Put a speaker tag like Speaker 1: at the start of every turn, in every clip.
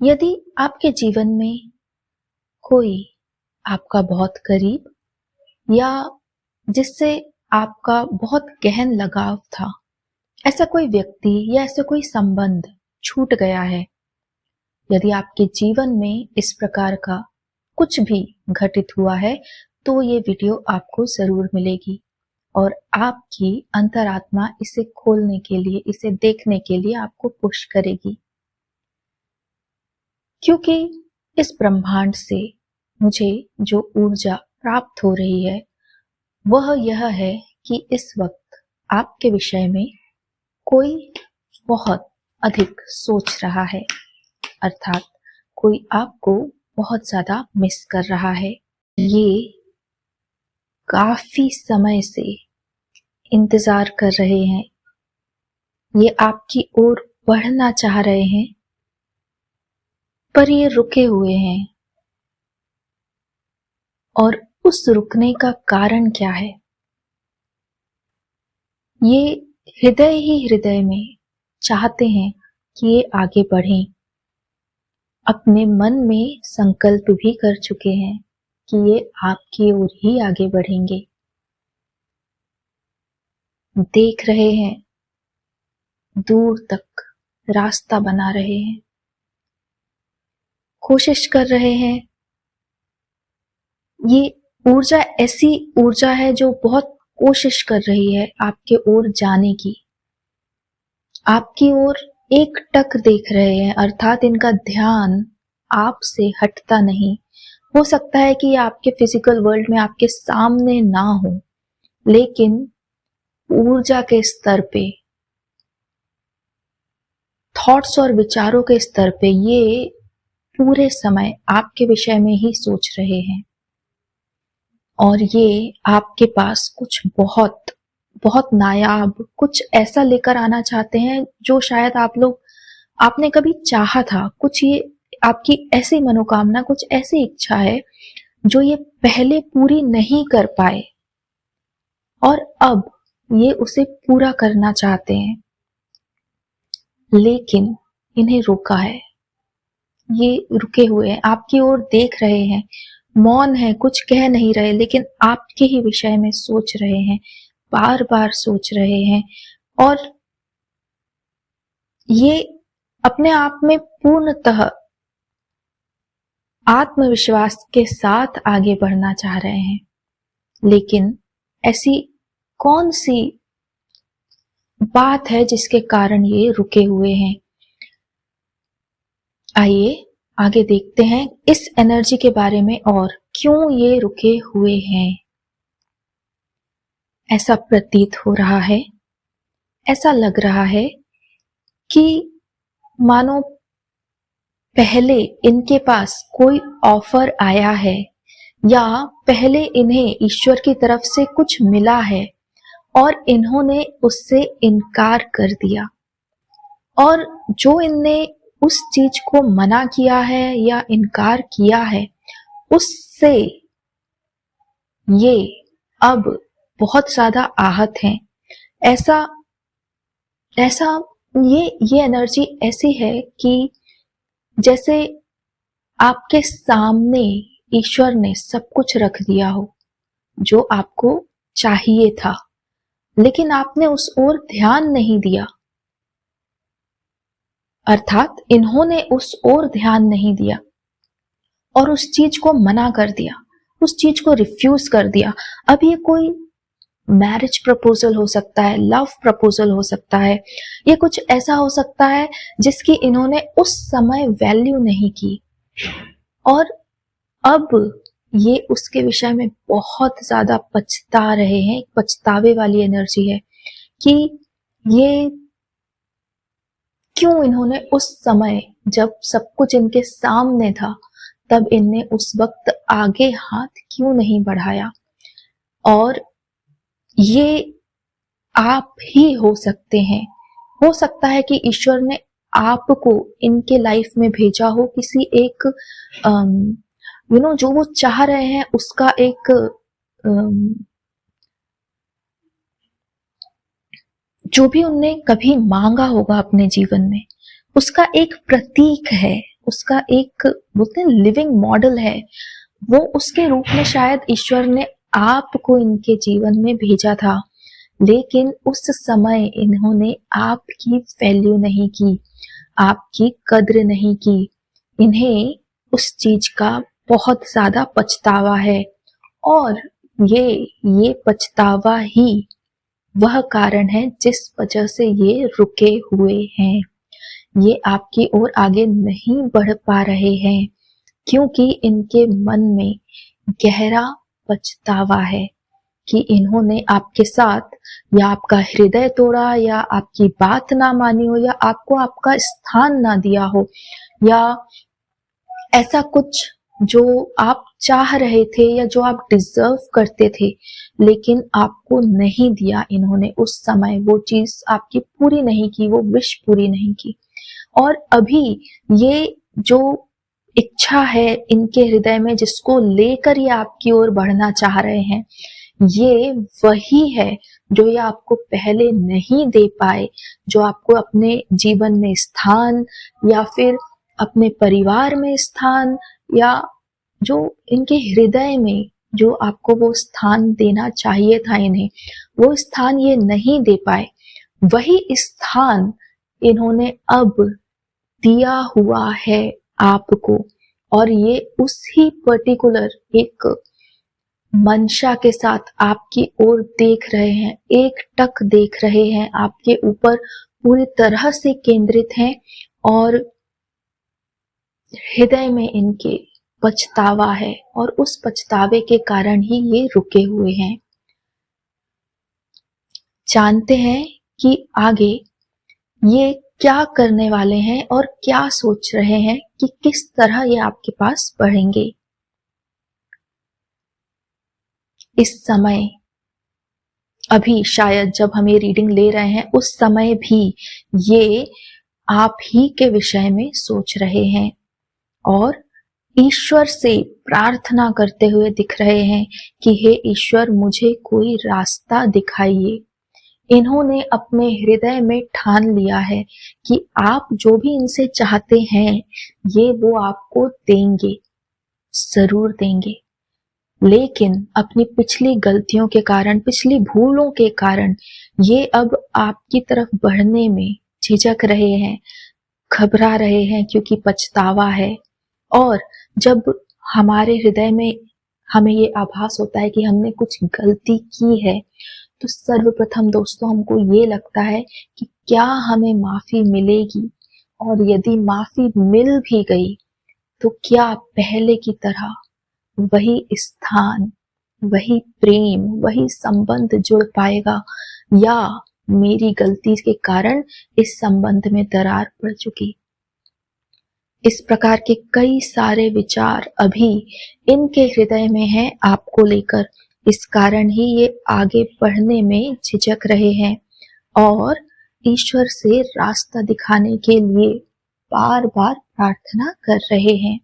Speaker 1: यदि आपके जीवन में कोई आपका बहुत करीब या जिससे आपका बहुत गहन लगाव था, ऐसा कोई व्यक्ति या ऐसा कोई संबंध छूट गया है, यदि आपके जीवन में इस प्रकार का कुछ भी घटित हुआ है, तो ये वीडियो आपको जरूर मिलेगी और आपकी अंतरात्मा इसे खोलने के लिए, इसे देखने के लिए आपको पुश करेगी। क्योंकि इस ब्रह्मांड से मुझे जो ऊर्जा प्राप्त हो रही है वह यह है कि इस वक्त आपके विषय में कोई बहुत अधिक सोच रहा है, अर्थात कोई आपको बहुत ज्यादा मिस कर रहा है। ये काफी समय से इंतजार कर रहे हैं, ये आपकी ओर बढ़ना चाह रहे हैं, पर ये रुके हुए हैं। और उस रुकने का कारण क्या है? ये हृदय ही हृदय में चाहते हैं कि ये आगे बढ़ें। अपने मन में संकल्प भी कर चुके हैं कि ये आपकी ओर ही आगे बढ़ेंगे। देख रहे हैं, दूर तक रास्ता बना रहे हैं, कोशिश कर रहे हैं। ये ऊर्जा ऐसी ऊर्जा है जो बहुत कोशिश कर रही है आपके ओर जाने की, आपकी ओर एक टक देख रहे हैं, अर्थात इनका ध्यान आपसे हटता नहीं। हो सकता है कि आपके फिजिकल वर्ल्ड में आपके सामने ना हो, लेकिन ऊर्जा के स्तर पे, थॉट्स और विचारों के स्तर पे ये पूरे समय आपके विषय में ही सोच रहे हैं। और ये आपके पास कुछ बहुत बहुत नायाब, कुछ ऐसा लेकर आना चाहते हैं जो शायद आपने कभी चाहा था। कुछ ये आपकी ऐसी मनोकामना, कुछ ऐसी इच्छा है जो ये पहले पूरी नहीं कर पाए और अब ये उसे पूरा करना चाहते हैं, लेकिन इन्हें रोका है। ये रुके हुए हैं, आपकी ओर देख रहे हैं, मौन है, कुछ कह नहीं रहे, लेकिन आपके ही विषय में सोच रहे हैं, बार बार सोच रहे हैं। और ये अपने आप में पूर्णतः आत्मविश्वास के साथ आगे बढ़ना चाह रहे हैं, लेकिन ऐसी कौन सी बात है जिसके कारण ये रुके हुए हैं? आइए आगे देखते हैं इस एनर्जी के बारे में और क्यों ये रुके हुए हैं। ऐसा प्रतीत हो रहा है, ऐसा लग रहा है कि मानो पहले इनके पास कोई ऑफर आया है या पहले इन्हें ईश्वर की तरफ से कुछ मिला है और इन्होंने उससे इनकार कर दिया। और जो इनने उस चीज को मना किया है या इनकार किया है, उससे ये अब बहुत ज्यादा आहत हैं। ऐसा ऐसा ये एनर्जी ऐसी है कि जैसे आपके सामने ईश्वर ने सब कुछ रख दिया हो जो आपको चाहिए था, लेकिन आपने उस ओर ध्यान नहीं दिया, अर्थात इन्होंने उस ओर ध्यान नहीं दिया और उस चीज को मना कर दिया, उस चीज को रिफ्यूज कर दिया। अब ये कोई मैरिज प्रपोजल हो सकता है, लव प्रपोजल हो सकता है, ये कुछ ऐसा हो सकता है जिसकी इन्होंने उस समय वैल्यू नहीं की और अब ये उसके विषय में बहुत ज्यादा पछता रहे हैं। पछतावे वाली एनर्जी है कि ये क्यों इन्होंने उस समय, जब सब कुछ इनके सामने था, तब इनने उस वक्त आगे हाथ क्यों नहीं बढ़ाया। और ये आप ही हो सकते हैं। हो सकता है कि ईश्वर ने आपको इनके लाइफ में भेजा हो किसी एक जो वो चाह रहे हैं उसका एक जो भी उनने कभी मांगा होगा अपने जीवन में, उसका एक प्रतीक है, उसका एक बोलते हैं लिविंग मॉडल है, वो उसके रूप में शायद ईश्वर ने आपको इनके जीवन में भेजा था, लेकिन उस समय इन्होंने आपकी वैल्यू नहीं की, आपकी कद्र नहीं की। इन्हें उस चीज का बहुत ज्यादा पछतावा है, और ये पछतावा ही वह कारण है जिस वजह से ये रुके हुए हैं। ये आपकी ओर आगे नहीं बढ़ पा रहे हैं क्योंकि इनके मन में गहरा पछतावा है कि इन्होंने आपके साथ या आपका हृदय तोड़ा, या आपकी बात ना मानी हो, या आपको आपका स्थान ना दिया हो, या ऐसा कुछ जो आप चाह रहे थे या जो आप डिजर्व करते थे, लेकिन आपको नहीं दिया इन्होंने उस समय। वो चीज आपकी पूरी नहीं की, वो विश पूरी नहीं की। और अभी ये जो इच्छा है इनके हृदय में, जिसको लेकर ये आपकी ओर बढ़ना चाह रहे हैं, ये वही है जो ये आपको पहले नहीं दे पाए, जो आपको अपने जीवन में स्थान, या फिर अपने परिवार में स्थान, या जो इनके हृदय में जो आपको वो स्थान देना चाहिए था इन्हें, वो स्थान ये नहीं दे पाए। वही स्थान इन्होंने अब दिया हुआ है आपको, और ये उसी पर्टिकुलर एक मंशा के साथ आपकी ओर देख रहे हैं, एक टक देख रहे हैं, आपके ऊपर पूरी तरह से केंद्रित हैं, और हृदय में इनके पछतावा है, और उस पछतावे के कारण ही ये रुके हुए हैं। जानते हैं कि आगे ये क्या करने वाले हैं और क्या सोच रहे हैं कि किस तरह ये आपके पास बढ़ेंगे। इस समय अभी शायद जब हम ये रीडिंग ले रहे हैं, उस समय भी ये आप ही के विषय में सोच रहे हैं, और ईश्वर से प्रार्थना करते हुए दिख रहे हैं कि हे ईश्वर, मुझे कोई रास्ता दिखाइए। इन्होंने अपने हृदय में ठान लिया है कि आप जो भी इनसे चाहते हैं ये वो आपको देंगे, जरूर देंगे। लेकिन अपनी पिछली गलतियों के कारण, पिछली भूलों के कारण ये अब आपकी तरफ बढ़ने में झिझक रहे हैं, घबरा रहे हैं, क्योंकि पछतावा है। और जब हमारे हृदय में हमें ये आभास होता है कि हमने कुछ गलती की है, तो सर्वप्रथम दोस्तों हमको ये लगता है कि क्या हमें माफी मिलेगी, और यदि माफी मिल भी गई तो क्या पहले की तरह वही स्थान, वही प्रेम, वही संबंध जुड़ पाएगा, या मेरी गलती के कारण इस संबंध में दरार पड़ चुकी। इस प्रकार के कई सारे विचार अभी इनके हृदय में हैं आपको लेकर। इस कारण ही ये आगे बढ़ने में झिझक रहे हैं और ईश्वर से रास्ता दिखाने के लिए बार बार प्रार्थना कर रहे हैं।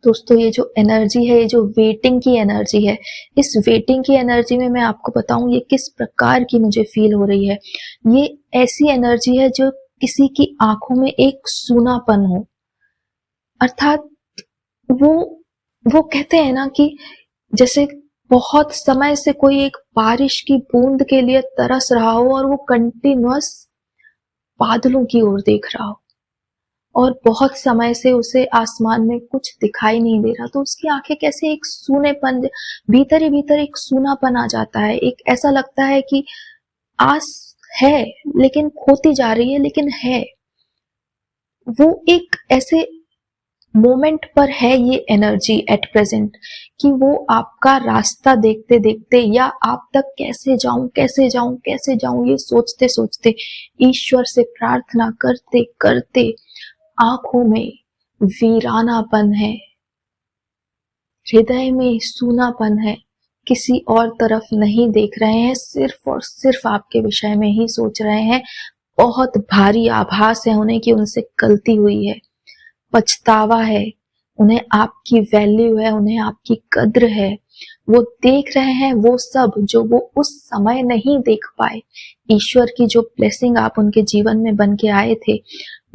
Speaker 1: दोस्तों, ये जो एनर्जी है, ये जो वेटिंग की एनर्जी है, इस वेटिंग की एनर्जी में मैं आपको बताऊं ये किस प्रकार की मुझे फील हो रही है। ये ऐसी एनर्जी है जो किसी की आंखों में एक सूनापन हो, अर्थात वो कहते हैं ना कि जैसे बहुत समय से कोई एक बारिश की बूंद के लिए तरस रहा हो और वो कंटिन्यूअस बादलों की ओर देख रहा हो, और बहुत समय से उसे आसमान में कुछ दिखाई नहीं दे रहा, तो उसकी आंखें कैसे एक सूनेपन, भीतर ही भीतर एक सूनापन आ जाता है। एक ऐसा लगता है कि आस है लेकिन खोती जा रही है, लेकिन है। वो एक ऐसे मोमेंट पर है ये एनर्जी एट प्रेजेंट कि वो आपका रास्ता देखते देखते, या आप तक कैसे जाऊं कैसे जाऊं कैसे जाऊं, ये सोचते सोचते, ईश्वर से प्रार्थना करते करते आंखों में वीरानापन है, हृदय में सूनापन है, किसी और तरफ नहीं देख रहे हैं, सिर्फ और सिर्फ आपके विषय में ही सोच रहे हैं। बहुत भारी आभास है उन्हें कि उनसे गलती हुई है, पछतावा है, उन्हें आपकी वैल्यू है, उन्हें आपकी कद्र है। वो देख रहे हैं वो सब जो वो उस समय नहीं देख पाए। ईश्वर की जो ब्लेसिंग आप उनके जीवन में बन के आए थे,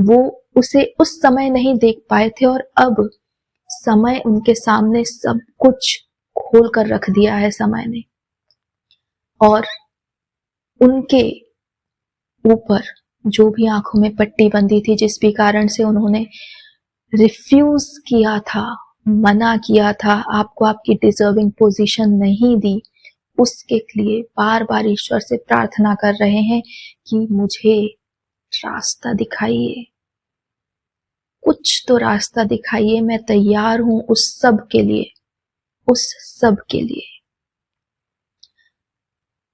Speaker 1: वो उसे उस समय नहीं देख पाए थे और अब समय उनके सामने सब कुछ खोल कर रख दिया है समय ने, और उनके ऊपर जो भी आंखों में पट्टी बंधी थी, जिस भी कारण से उन्होंने रिफ्यूज किया था, मना किया था, आपको आपकी डिजर्विंग पोजीशन नहीं दी, उसके लिए बार बार ईश्वर से प्रार्थना कर रहे हैं कि मुझे रास्ता दिखाइए, कुछ तो रास्ता दिखाइए, मैं तैयार हूं उस सब के लिए, उस सब के लिए।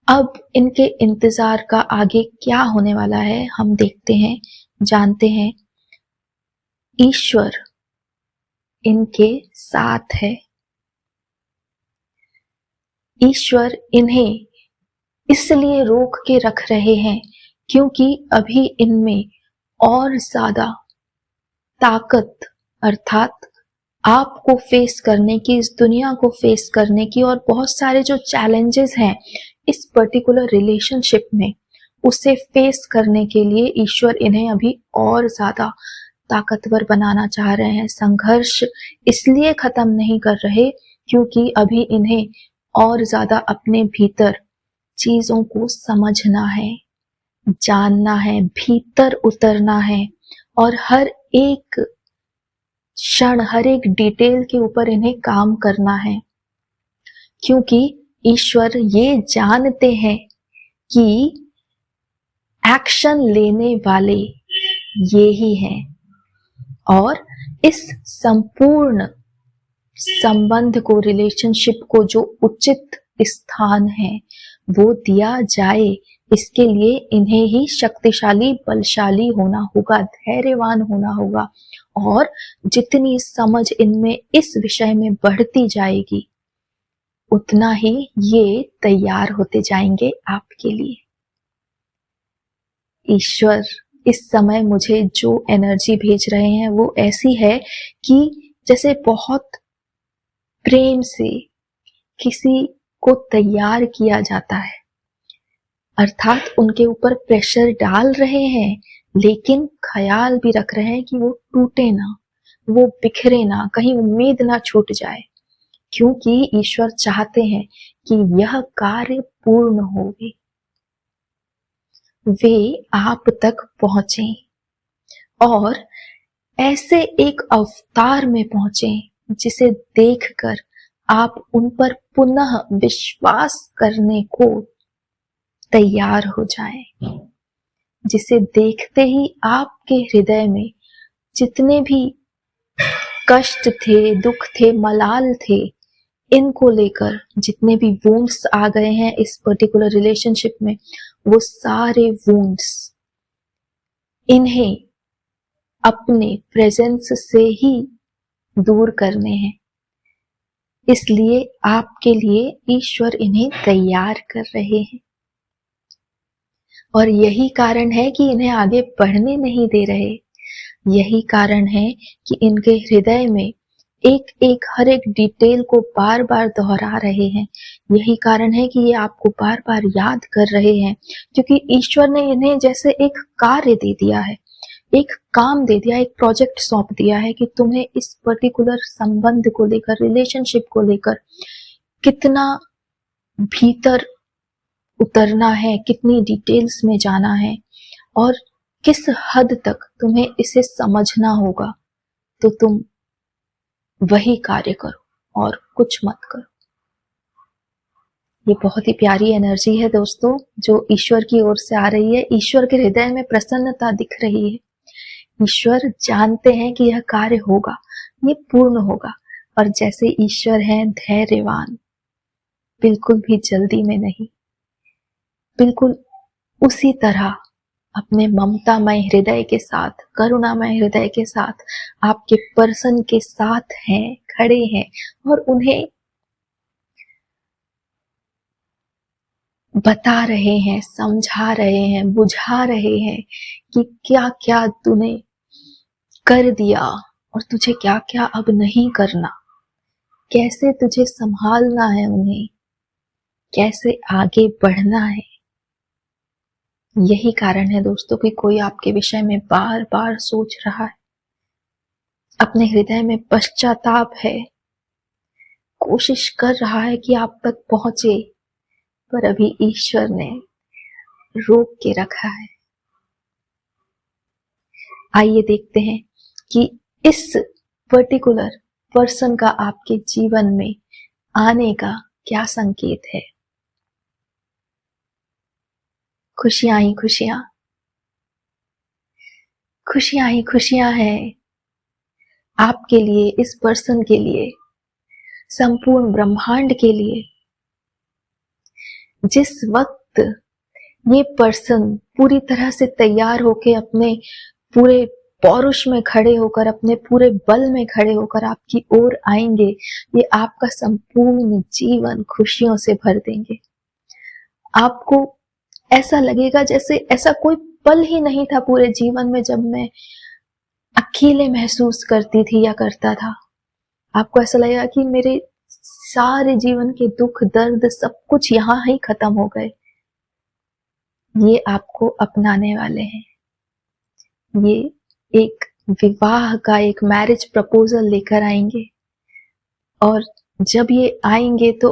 Speaker 1: अब इनके इंतजार का आगे क्या होने वाला है हम देखते हैं, जानते हैं। ईश्वर इनके साथ है। ईश्वर इन्हें इसलिए रोक के रख रहे हैं क्योंकि अभी इनमें और ज्यादा ताकत, अर्थात आपको फेस करने की, इस दुनिया को फेस करने की, और बहुत सारे जो चैलेंजेस हैं इस पर्टिकुलर रिलेशनशिप में, उसे फेस करने के लिए ईश्वर इन्हें अभी और ज्यादा ताकतवर बनाना चाह रहे हैं। संघर्ष इसलिए खत्म नहीं कर रहे क्योंकि अभी इन्हें और ज्यादा अपने भीतर चीजों को समझना है, जानना है, भीतर उतरना है, और हर एक क्षण, हर एक डिटेल के ऊपर इन्हें काम करना है, क्योंकि ईश्वर ये जानते हैं कि एक्शन लेने वाले ये ही हैं, और इस संपूर्ण संबंध को, रिलेशनशिप को जो उचित स्थान है वो दिया जाए, इसके लिए इन्हें ही शक्तिशाली, बलशाली होना होगा, धैर्यवान होना होगा, और जितनी समझ इनमें इस विषय में बढ़ती जाएगी उतना ही ये तैयार होते जाएंगे आपके लिए। ईश्वर इस समय मुझे जो एनर्जी भेज रहे हैं वो ऐसी है कि जैसे बहुत प्रेम से किसी को तैयार किया जाता है, अर्थात उनके ऊपर प्रेशर डाल रहे हैं, लेकिन ख्याल भी रख रहे हैं कि वो टूटे ना, वो बिखरे ना, कहीं उम्मीद ना छूट जाए, क्योंकि ईश्वर चाहते हैं कि यह कार्य पूर्ण हो, वे आप तक पहुंचे और ऐसे एक अवतार में पहुंचे जिसे देखकर आप उन पर पुनः विश्वास करने को तैयार हो जाएं, जिसे देखते ही आपके हृदय में जितने भी कष्ट थे, दुख थे, मलाल थे, इनको लेकर जितने भी वुंड्स आ गए हैं इस पर्टिकुलर रिलेशनशिप में, वो सारे वुंड्स इन्हें अपने प्रेजेंस से ही दूर करने हैं। इसलिए आपके लिए ईश्वर इन्हें तैयार कर रहे हैं, और यही कारण है कि इन्हें आगे बढ़ने नहीं दे रहे। यही कारण है कि इनके हृदय में एक एक हर एक डिटेल को बार बार दोहरा रहे हैं। यही कारण है कि ये आपको बार बार याद कर रहे हैं, क्योंकि ईश्वर ने इन्हें जैसे एक कार्य दे दिया है, एक काम दे दिया, एक प्रोजेक्ट सौंप दिया है कि तुम्हें इस पर्टिकुलर संबंध को लेकर, रिलेशनशिप को लेकर कितना भीतर उतरना है, कितनी डिटेल्स में जाना है, और किस हद तक तुम्हें इसे समझना होगा, तो तुम वही कार्य करो और कुछ मत करो। ये बहुत ही प्यारी एनर्जी है दोस्तों, जो ईश्वर की ओर से आ रही है। ईश्वर के हृदय में प्रसन्नता दिख रही है। ईश्वर जानते हैं कि यह कार्य होगा, ये पूर्ण होगा, और जैसे ईश्वर हैं धैर्यवान, बिल्कुल भी जल्दी में नहीं, बिल्कुल उसी तरह अपने ममतामय हृदय के साथ, करुणामय हृदय के साथ आपके पर्सन के साथ हैं, खड़े हैं, और उन्हें बता रहे हैं, समझा रहे हैं, बुझा रहे हैं कि क्या क्या तूने कर दिया और तुझे क्या क्या अब नहीं करना, कैसे तुझे संभालना है उन्हें, कैसे आगे बढ़ना है। यही कारण है दोस्तों कि कोई आपके विषय में बार बार सोच रहा है, अपने हृदय में पश्चाताप है, कोशिश कर रहा है कि आप तक पहुंचे, पर अभी ईश्वर ने रोक के रखा है। आइए देखते हैं कि इस पर्टिकुलर पर्सन का आपके जीवन में आने का क्या संकेत है। खुशियां ही खुशियां, खुशियां ही खुशियां हैं आपके लिए, इस पर्सन के लिए, संपूर्ण ब्रह्मांड के लिए। जिस वक्त ये पर्सन पूरी तरह से तैयार होकर, अपने पूरे पौरुष में खड़े होकर, अपने पूरे बल में खड़े होकर आपकी ओर आएंगे, ये आपका संपूर्ण जीवन खुशियों से भर देंगे। आपको ऐसा लगेगा जैसे ऐसा कोई पल ही नहीं था पूरे जीवन में जब मैं अकेले महसूस करती थी या करता था। आपको ऐसा लगेगा कि मेरे सारे जीवन के दुख दर्द सब कुछ यहाँ ही खत्म हो गए। ये आपको अपनाने वाले हैं। ये एक विवाह का, एक मैरिज प्रपोजल लेकर आएंगे, और जब ये आएंगे तो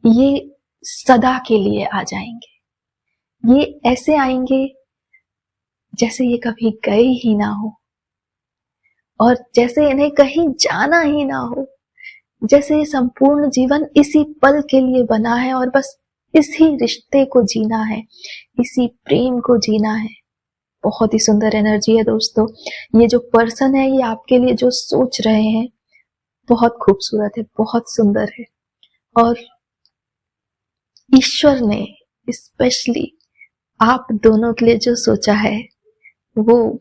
Speaker 1: ये सदा के लिए आ जाएंगे। ये ऐसे आएंगे जैसे ये कभी गए ही ना हो, और जैसे इन्हें कहीं जाना ही ना हो, जैसे ये संपूर्ण जीवन इसी पल के लिए बना है और बस इसी रिश्ते को जीना है, इसी प्रेम को जीना है। बहुत ही सुंदर एनर्जी है दोस्तों। ये जो पर्सन है, ये आपके लिए जो सोच रहे हैं, बहुत खूबसूरत है, बहुत सुंदर है। और ईश्वर ने स्पेशली आप दोनों के लिए जो सोचा है, वो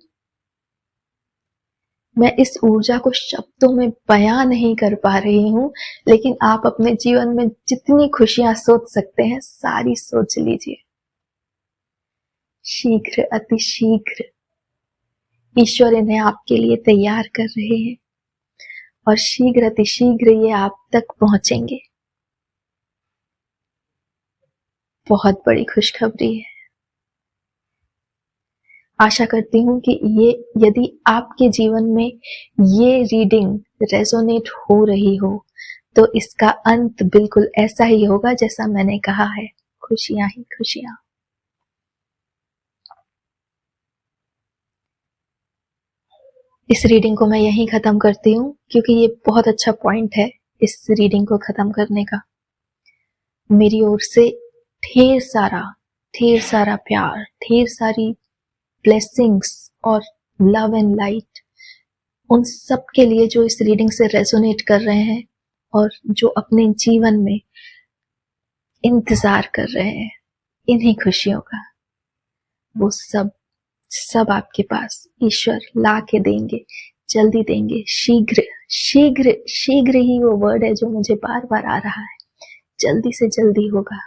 Speaker 1: मैं इस ऊर्जा को शब्दों में बयां नहीं कर पा रही हूं, लेकिन आप अपने जीवन में जितनी खुशियां सोच सकते हैं, सारी सोच लीजिए। शीघ्र, अति शीघ्र ईश्वर इन्हें आपके लिए तैयार कर रहे हैं, और शीघ्र अति शीघ्र ये आप तक पहुंचेंगे। बहुत बड़ी खुशखबरी है। आशा करती हूँ कि ये, यदि आपके जीवन में ये रीडिंग रेजोनेट हो रही हो, तो इसका अंत बिल्कुल ऐसा ही होगा जैसा मैंने कहा है, खुशियां ही खुशियां। इस रीडिंग को मैं यहीं खत्म करती हूँ, क्योंकि ये बहुत अच्छा पॉइंट है इस रीडिंग को खत्म करने का। मेरी ओर से ढेर सारा प्यार, ढेर सारी ब्लेसिंग्स और लव एंड लाइट उन सब के लिए जो इस रीडिंग से रेजोनेट कर रहे हैं और जो अपने जीवन में इंतजार कर रहे हैं इन्हीं खुशियों का। वो सब आपके पास ईश्वर ला के देंगे, जल्दी देंगे। शीघ्र शीघ्र शीघ्र ही वो वर्ड है जो मुझे बार बार आ रहा है, जल्दी से जल्दी होगा।